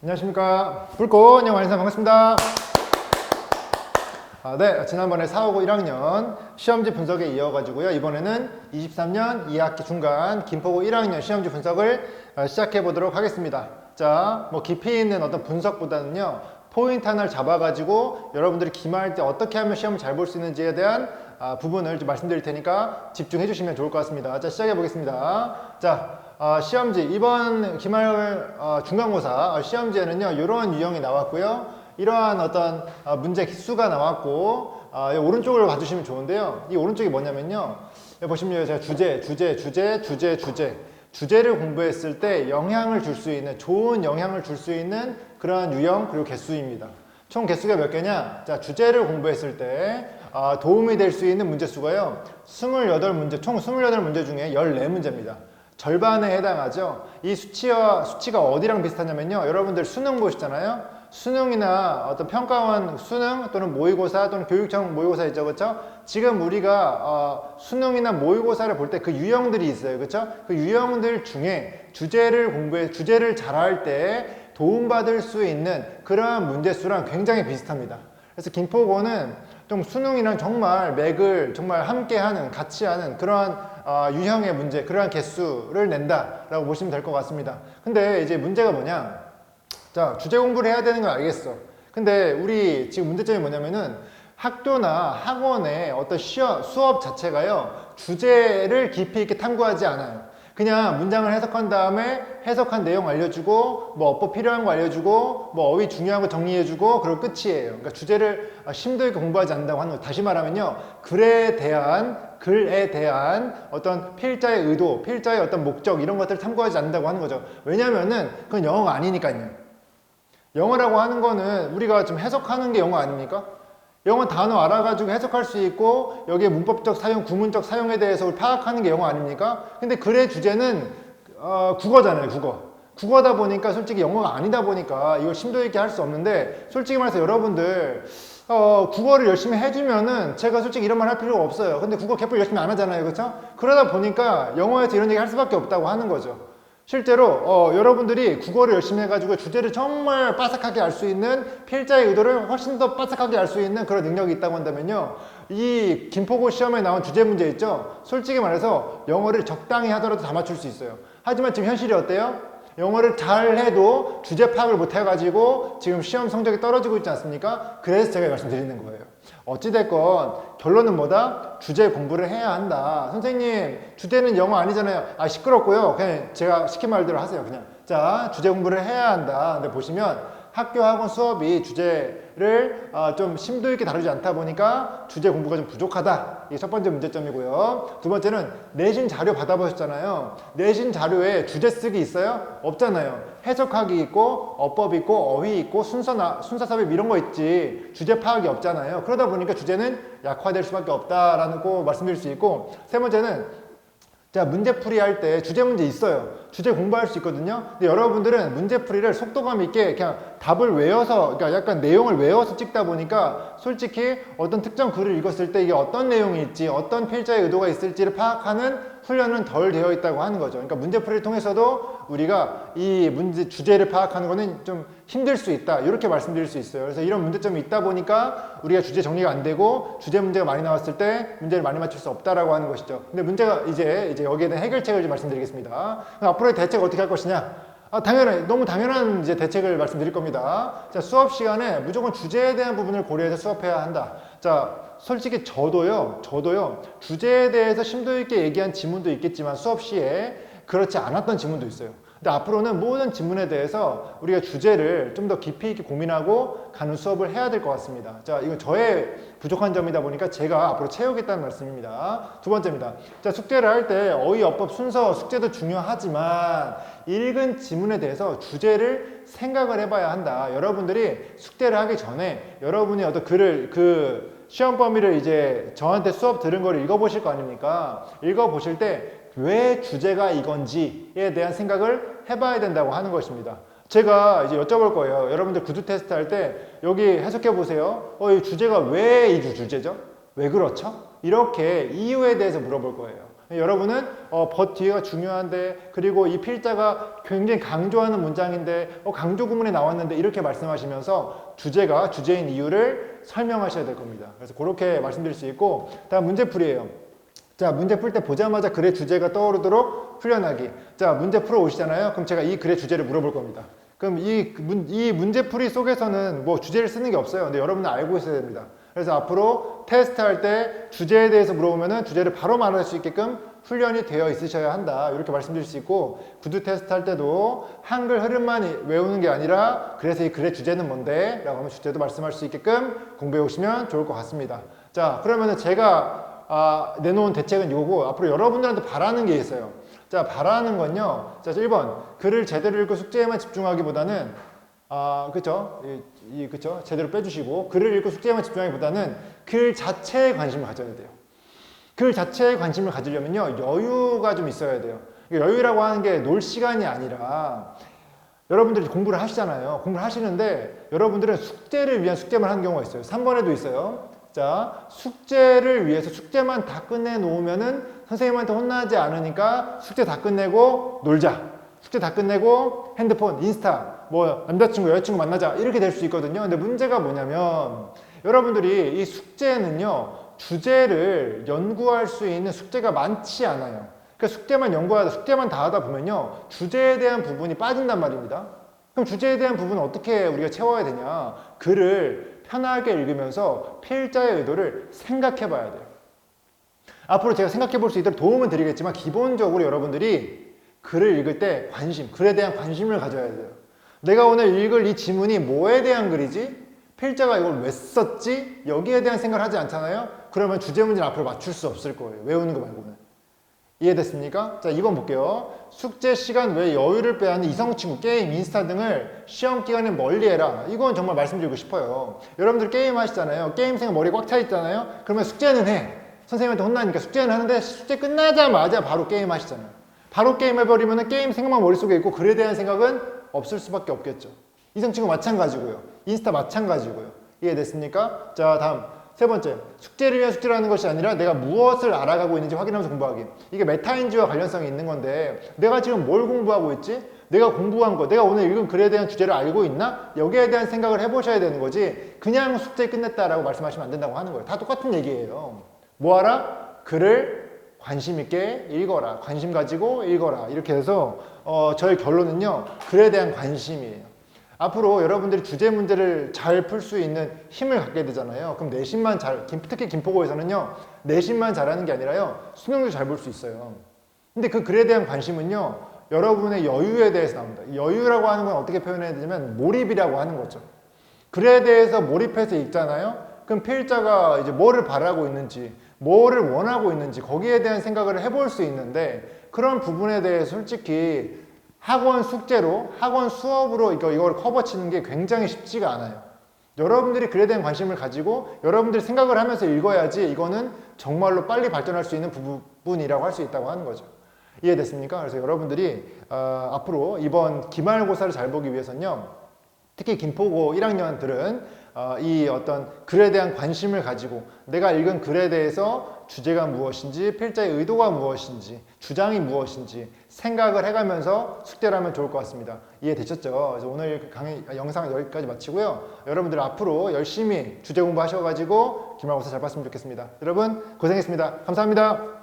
안녕하십니까. 불꽃 영어 완성 반갑습니다. 네, 지난번에 4하고 1학년 시험지 분석에 이어가지고요. 이번에는 23년 2학기 중간 김포고 1학년 시험지 분석을 시작해 보도록 하겠습니다. 자, 뭐 깊이 있는 어떤 분석보다는요, 포인트 하나를 잡아가지고 여러분들이 기말할 때 어떻게 하면 시험을 잘 볼 수 있는지에 대한 부분을 좀 말씀드릴 테니까 집중해 주시면 좋을 것 같습니다. 자, 시작해 보겠습니다. 자, 시험지 이번 기말 중간고사 시험지에는요, 이런 유형이 나왔고요. 이러한 어떤 문제 수가 나왔고, 오른쪽을 봐주시면 좋은데요. 이 오른쪽이 뭐냐면요, 여기 보시면 제가 주제를 공부했을 때 영향을 줄 수 있는, 좋은 영향을 줄 수 있는 그러한 유형 그리고 개수입니다. 총 개수가 몇 개냐? 자, 주제를 공부했을 때 도움이 될 수 있는 문제 수가요, 28문제, 총 28문제 중에 14문제입니다. 절반에 해당하죠. 이 수치가 어디랑 비슷하냐면요, 여러분들 수능 보시잖아요. 수능이나 어떤 평가원 수능 또는 모의고사 또는 교육청 모의고사 있죠, 그렇죠? 지금 우리가 수능이나 모의고사를 볼 때 그 유형들이 있어요, 그렇죠? 그 유형들 중에 주제를 잘할 때 도움받을 수 있는 그러한 문제수랑 굉장히 비슷합니다. 그래서 김포고는 좀 수능이랑 정말 맥을 정말 함께하는, 같이 하는 그러한 유형의 문제, 그러한 개수를 낸다라고 보시면 될 것 같습니다. 근데 이제 문제가 뭐냐? 자, 주제 공부를 해야 되는 건 알겠어. 근데 우리 지금 문제점이 뭐냐면은 학교나 학원의 어떤 수업 자체가요, 주제를 깊이 있게 탐구하지 않아요. 그냥 문장을 해석한 다음에 해석한 내용 알려주고, 뭐 어법 필요한 거 알려주고, 뭐 어휘 중요한 거 정리해주고, 그리고 끝이에요. 그러니까 주제를 심도 있게 공부하지 않는다고 하는 거. 다시 말하면요, 글에 대한 어떤 필자의 의도, 필자의 어떤 목적, 이런 것들을 탐구하지 않는다고 하는 거죠. 왜냐면은 그건 영어가 아니니까요. 영어라고 하는 거는 우리가 좀 해석하는 게 영어 아닙니까? 영어 단어 알아가지고 해석할 수 있고, 여기에 문법적 사용, 구문적 사용에 대해서 파악하는 게 영어 아닙니까? 근데 글의 주제는 국어잖아요, 국어. 국어다 보니까 솔직히 영어가 아니다 보니까 이걸 심도 있게 할 수 없는데, 솔직히 말해서 여러분들 국어를 열심히 해주면은 제가 솔직히 이런 말 할 필요가 없어요. 근데 국어 개뿔 열심히 안 하잖아요, 그렇죠? 그러다 보니까 영어에서 이런 얘기 할 수밖에 없다고 하는 거죠. 실제로 여러분들이 국어를 열심히 해가지고 주제를 정말 빠삭하게 알 수 있는, 필자의 의도를 훨씬 더 빠삭하게 알 수 있는 그런 능력이 있다고 한다면요, 이 김포고 시험에 나온 주제 문제 있죠? 솔직히 말해서 영어를 적당히 하더라도 다 맞출 수 있어요. 하지만 지금 현실이 어때요? 영어를 잘 해도 주제 파악을 못 해가지고 지금 시험 성적이 떨어지고 있지 않습니까? 그래서 제가 말씀드리는 거예요. 어찌됐건 결론은 뭐다? 주제 공부를 해야 한다. 선생님, 주제는 영어 아니잖아요. 시끄럽고요. 그냥 제가 시킨 말대로 하세요, 그냥. 자, 주제 공부를 해야 한다. 근데 보시면 학교 학원 수업이 주제를 좀 심도 있게 다루지 않다 보니까 주제 공부가 좀 부족하다. 이게 첫 번째 문제점이고요. 두 번째는 내신 자료 받아보셨잖아요. 내신 자료에 주제 쓰기 있어요? 없잖아요. 해석하기 있고, 어법 있고, 어휘 있고, 순서 삽입 이런 거 있지, 주제 파악이 없잖아요. 그러다 보니까 주제는 약화될 수밖에 없다라는 거 말씀드릴 수 있고, 세 번째는 자, 문제풀이 할 때 주제 문제 있어요. 주제 공부할 수 있거든요. 근데 여러분들은 문제풀이를 속도감 있게 그냥 답을 외워서, 그러니까 약간 내용을 외워서 찍다 보니까 솔직히 어떤 특정 글을 읽었을 때 이게 어떤 내용이 있지, 어떤 필자의 의도가 있을지를 파악하는 훈련은 덜 되어 있다고 하는 거죠. 그러니까 문제풀이를 통해서도 우리가 이 문제 주제를 파악하는 거는 좀 힘들 수 있다, 이렇게 말씀드릴 수 있어요. 그래서 이런 문제점이 있다 보니까 우리가 주제 정리가 안 되고 주제 문제가 많이 나왔을 때 문제를 많이 맞출 수 없다라고 하는 것이죠. 근데 문제가 이제 여기에 대한 해결책을 좀 말씀드리겠습니다. 앞으로의 대책 어떻게 할 것이냐? 너무 당연한 이제 대책을 말씀드릴 겁니다. 자, 수업 시간에 무조건 주제에 대한 부분을 고려해서 수업해야 한다. 자, 솔직히 저도요, 주제에 대해서 심도 있게 얘기한 지문도 있겠지만 수업 시에 그렇지 않았던 지문도 있어요. 근데 앞으로는 모든 지문에 대해서 우리가 주제를 좀 더 깊이 있게 고민하고 가는 수업을 해야 될 것 같습니다. 자, 이건 저의 부족한 점이다 보니까 제가 앞으로 채우겠다는 말씀입니다. 두 번째입니다. 자, 숙제를 할 때 어휘, 어법, 순서, 숙제도 중요하지만 읽은 지문에 대해서 주제를 생각을 해봐야 한다. 여러분들이 숙제를 하기 전에 여러분이 어떤 글을 시험 범위를 이제 저한테 수업 들은 거를 읽어보실 거 아닙니까? 읽어보실 때 왜 주제가 이건지에 대한 생각을 해봐야 된다고 하는 것입니다. 제가 이제 여쭤볼 거예요. 여러분들 구두 테스트 할 때 여기 해석해 보세요. 이 주제가 왜 이 주제죠? 왜 그렇죠? 이렇게 이유에 대해서 물어볼 거예요. 여러분은 but 뒤가 중요한데 그리고 이 필자가 굉장히 강조하는 문장인데 강조 구문에 나왔는데 이렇게 말씀하시면서 주제인 이유를 설명하셔야 될 겁니다. 그래서 그렇게 말씀드릴 수 있고 다음 문제풀이에요. 자, 문제 풀 때 보자마자 글의 주제가 떠오르도록 풀려나기. 자, 문제 풀어 오시잖아요. 그럼 제가 이 글의 주제를 물어볼 겁니다. 그럼 이 문제풀이 속에서는 뭐 주제를 쓰는 게 없어요. 근데 여러분은 알고 있어야 됩니다. 그래서 앞으로 테스트할 때 주제에 대해서 물어보면은 주제를 바로 말할 수 있게끔 훈련이 되어 있으셔야 한다. 이렇게 말씀드릴 수 있고 구두 테스트 할 때도 한글 흐름만 외우는 게 아니라 그래서 이 글의 주제는 뭔데? 라고 하면 주제도 말씀할 수 있게끔 공부해 오시면 좋을 것 같습니다. 자, 그러면은 제가 내놓은 대책은 이거고 앞으로 여러분들한테 바라는 게 있어요. 자, 바라는 건요. 자, 1번. 글을 제대로 읽고 숙제에만 집중하기보다는 그쵸? 그쵸? 제대로 빼주시고 글을 읽고 숙제에만 집중하기보다는 글 자체에 관심을 가져야 돼요. 글 자체에 관심을 가지려면요. 여유가 좀 있어야 돼요. 여유라고 하는 게 놀 시간이 아니라 여러분들이 공부를 하시잖아요. 공부를 하시는데 여러분들은 숙제를 위한 숙제만 하는 경우가 있어요. 3번에도 있어요. 자, 숙제를 위해서 숙제만 다 끝내 놓으면은 선생님한테 혼나지 않으니까 숙제 다 끝내고 놀자. 숙제 다 끝내고 핸드폰, 인스타, 뭐 남자친구, 여자친구 만나자 이렇게 될 수 있거든요. 근데 문제가 뭐냐면 여러분들이 이 숙제는요. 주제를 연구할 수 있는 숙제가 많지 않아요. 그러니까 숙제만 다 하다 보면요. 주제에 대한 부분이 빠진단 말입니다. 그럼 주제에 대한 부분은 어떻게 우리가 채워야 되냐? 글을 편하게 읽으면서 필자의 의도를 생각해 봐야 돼요. 앞으로 제가 생각해 볼 수 있도록 도움은 드리겠지만 기본적으로 여러분들이 글을 읽을 때 글에 대한 관심을 가져야 돼요. 내가 오늘 읽을 이 지문이 뭐에 대한 글이지? 필자가 이걸 왜 썼지? 여기에 대한 생각을 하지 않잖아요? 그러면 주제 문제는 앞으로 맞출 수 없을 거예요. 외우는 거 말고는. 이해됐습니까? 자, 2번 볼게요. 숙제 시간 외에 여유를 빼앗는 이성친구, 게임, 인스타 등을 시험 기간에 멀리해라. 이건 정말 말씀드리고 싶어요. 여러분들 게임 하시잖아요. 게임 생각 머리에 꽉 차 있잖아요. 그러면 숙제는 해. 선생님한테 혼나니까 숙제는 하는데 숙제 끝나자마자 바로 게임 하시잖아요. 바로 게임 해버리면 게임 생각만 머릿속에 있고 글에 대한 생각은 없을 수밖에 없겠죠. 이성친구 마찬가지고요. 인스타 마찬가지고요. 이해됐습니까? 자, 다음. 세 번째, 숙제를 위한 숙제를 하는 것이 아니라 내가 무엇을 알아가고 있는지 확인하면서 공부하기. 이게 메타인지와 관련성이 있는 건데 내가 지금 뭘 공부하고 있지? 내가 공부한 거, 내가 오늘 읽은 글에 대한 주제를 알고 있나? 여기에 대한 생각을 해보셔야 되는 거지 그냥 숙제 끝냈다라고 말씀하시면 안 된다고 하는 거예요. 다 똑같은 얘기예요. 뭐 하라? 글을 관심 있게 읽어라. 관심 가지고 읽어라. 이렇게 해서 저의 결론은요. 글에 대한 관심이에요. 앞으로 여러분들이 주제 문제를 잘 풀 수 있는 힘을 갖게 되잖아요. 그럼 내신만 특히 김포고에서는요, 내신만 잘하는 게 아니라요, 수능도 잘 볼 수 있어요. 근데 그 글에 대한 관심은요, 여러분의 여유에 대해서 나옵니다. 여유라고 하는 건 어떻게 표현해야 되냐면 몰입이라고 하는 거죠. 글에 대해서 몰입해서 읽잖아요. 그럼 필자가 이제 뭐를 바라고 있는지, 뭐를 원하고 있는지 거기에 대한 생각을 해볼 수 있는데 그런 부분에 대해 솔직히 학원 숙제로, 학원 수업으로 이걸 커버치는 게 굉장히 쉽지가 않아요. 여러분들이 글에 대한 관심을 가지고 여러분들이 생각을 하면서 읽어야지 이거는 정말로 빨리 발전할 수 있는 부분이라고 할 수 있다고 하는 거죠. 이해됐습니까? 그래서 여러분들이 앞으로 이번 기말고사를 잘 보기 위해서는요. 특히 김포고 1학년들은 이 어떤 글에 대한 관심을 가지고 내가 읽은 글에 대해서 주제가 무엇인지, 필자의 의도가 무엇인지, 주장이 무엇인지 생각을 해가면서 숙제를 하면 좋을 것 같습니다. 이해되셨죠? 그래서 오늘 영상 여기까지 마치고요. 여러분들 앞으로 열심히 주제 공부하셔가지고 기말고사 잘 봤으면 좋겠습니다. 여러분 고생했습니다. 감사합니다.